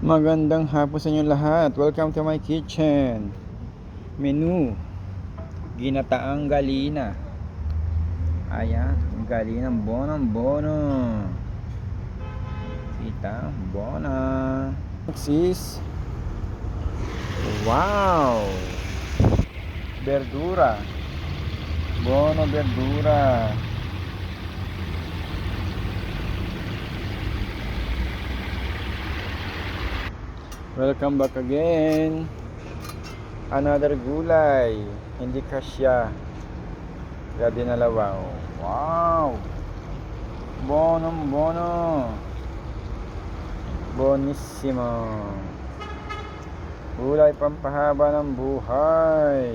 Magandang hapon sa inyo lahat. Welcome to my kitchen. Menu, ginataang galina. Ayan, galinang bonong-bono. Kita, bona. Sis. Wow. Verdura. Bono verdura. Welcome back again. Another gulay. Hindi kasya. Kaya dinalawa. Wow. Bonong bono. Bonissimo. Gulay pampahaba ng buhay.